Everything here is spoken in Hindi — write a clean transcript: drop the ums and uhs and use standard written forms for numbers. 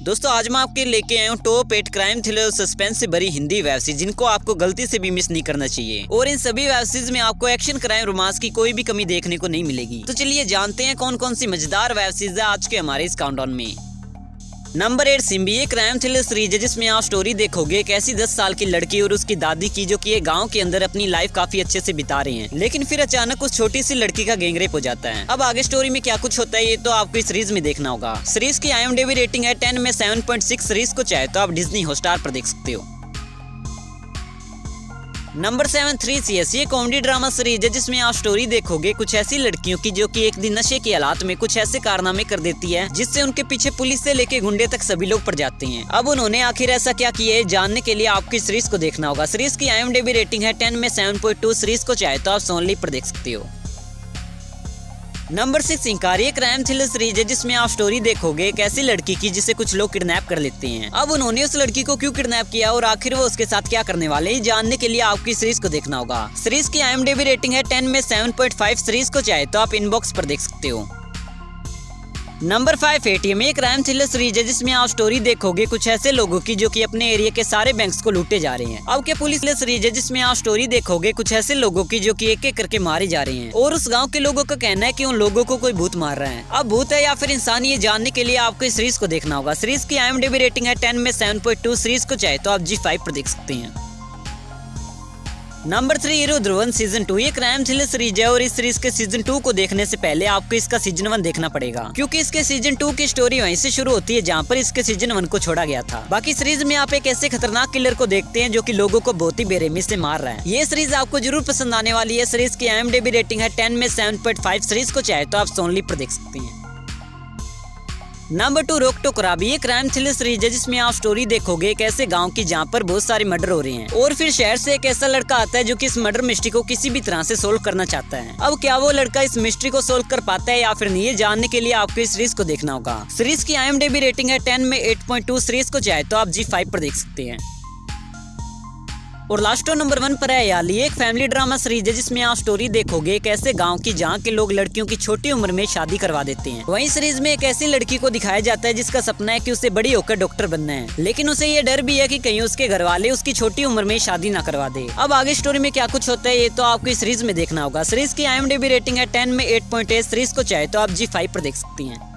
दोस्तों आज मैं आपके लेके आया हूँ टॉप 8 क्राइम थ्रिलर सस्पेंस से भरी हिंदी वेब सीरीज जिनको आपको गलती से भी मिस नहीं करना चाहिए। और इन सभी वेब सीरीज में आपको एक्शन, क्राइम, रोमांस की कोई भी कमी देखने को नहीं मिलेगी। तो चलिए जानते हैं कौन कौन सी मजेदार वेब सीरीज है आज के हमारे इस काउंटडाउन में। नंबर 8 सिम्बी, ये क्राइम थ्रिलर सीरीज है जिसमें आप स्टोरी देखोगे एक ऐसी 10 साल की लड़की और उसकी दादी की जो कि एक गांव के अंदर अपनी लाइफ काफी अच्छे से बिता रहे हैं, लेकिन फिर अचानक उस छोटी सी लड़की का गैंगरेप हो जाता है। अब आगे स्टोरी में क्या कुछ होता है ये तो आपको इस सीरीज में देखना होगा। सीरीज की IMDb रेटिंग है 10 में 7.6। सीरीज को चाहे तो आप डिज्नी हॉटस्टार पर देख सकते हो। नंबर 7 3 CS, ये कॉमेडी ड्रामा सीरीज है जिसमें आप स्टोरी देखोगे कुछ ऐसी लड़कियों की जो कि एक दिन नशे की हालात में कुछ ऐसे कारनामे कर देती है जिससे उनके पीछे पुलिस से लेके गुंडे तक सभी लोग पड़ जाते हैं। अब उन्होंने आखिर ऐसा क्या किया है जानने के लिए आपकी सीरीज को देखना होगा। सीरीज की IMDb रेटिंग है 10 में 7.2। सीरीज को चाहे तो आप सोनली पर देख सकते हो। नंबर 6 इंकारी, क्राइम थ्रिलर सीरीज है जिसमें आप स्टोरी देखोगे एक ऐसी लड़की की जिसे कुछ लोग किडनैप कर लेते हैं। अब उन्होंने उस लड़की को क्यों किडनैप किया और आखिर वो उसके साथ क्या करने वाले हैं जानने के लिए आपकी सीरीज को देखना होगा। सीरीज की IMDb रेटिंग है 10 में 7.5। सीरीज को चाहे तो आप इनबॉक्स पर देख सकते हो। नंबर 5 ATM, ये क्राइम थ्रिलर सीरीज है जिसमें आप स्टोरी देखोगे कुछ ऐसे लोगों की जो कि अपने एरिया के सारे बैंक्स को लूटे जा रहे हैं। अब क्या पुलिस सीरीज है जिसमें आप स्टोरी देखोगे कुछ ऐसे लोगों की जो कि एक एक करके मारे जा रहे हैं और उस गांव के लोगों का कहना है कि उन लोगों को कोई भूत मार रहा है। अब भूत है या फिर इंसान ये जानने के लिए आपको इस सीरीज को देखना होगा। सीरीज की IMDb रेटिंग है 10 में 7.2। सीरीज को चाहे तो आप G5 पर देख सकते हैं। नंबर 3 हीरो ध्रुवन सीजन 2, ये क्राइम थ्रिलर सीरीज है और इस सीरीज के सीजन 2 को देखने से पहले आपको इसका सीजन 1 देखना पड़ेगा क्योंकि इसके सीजन 2 की स्टोरी वहीं से शुरू होती है जहां पर इसके सीजन 1 को छोड़ा गया था। बाकी सीरीज में आप एक ऐसे खतरनाक किलर को देखते हैं जो कि लोगों को बहुत ही बेरहमी से मार रहा है। ये सीरीज आपको जरूर पसंद आने वाली है। सीरीज की IMDb रेटिंग है 10 में 7.5। सीरीज को चाहे तो आप सोनली पर देख सकते हैं। नंबर 2 रोक टोकराबी, ये क्राइम थ्रिलर सीरीज है जिसमें आप स्टोरी देखोगे एक ऐसे गांव की जहां पर बहुत सारे मर्डर हो रहे हैं और फिर शहर से एक ऐसा लड़का आता है जो कि इस मर्डर मिस्ट्री को किसी भी तरह से सोल्व करना चाहता है। अब क्या वो लड़का इस मिस्ट्री को सोल्व कर पाता है या फिर नहीं, ये जानने के लिए आपको इस सीरीज को देखना होगा। सीरीज की IMDb रेटिंग है 10 में 8.2। सीरीज को चाहे तो आप G5 पर देख सकते हैं। और लास्टो नंबर 1 पर है याली, एक फैमिली ड्रामा सीरीज है जिसमें आप स्टोरी देखोगे एक ऐसे गांव की जहां के लोग लड़कियों की छोटी उम्र में शादी करवा देते हैं। वहीं सीरीज में एक ऐसी लड़की को दिखाया जाता है जिसका सपना है कि उसे बड़ी होकर डॉक्टर बनना है, लेकिन उसे ये डर भी है कि कहीं उसके घर वाले उसकी छोटी उम्र में शादी ना करवा दे। अब आगे स्टोरी में क्या कुछ होता है ये तो आपको इस सीरीज में देखना होगा। सीरीज की IMDb रेटिंग है 10 में 8.8। सीरीज को चाहे तो आप G5 पर देख सकती हैं।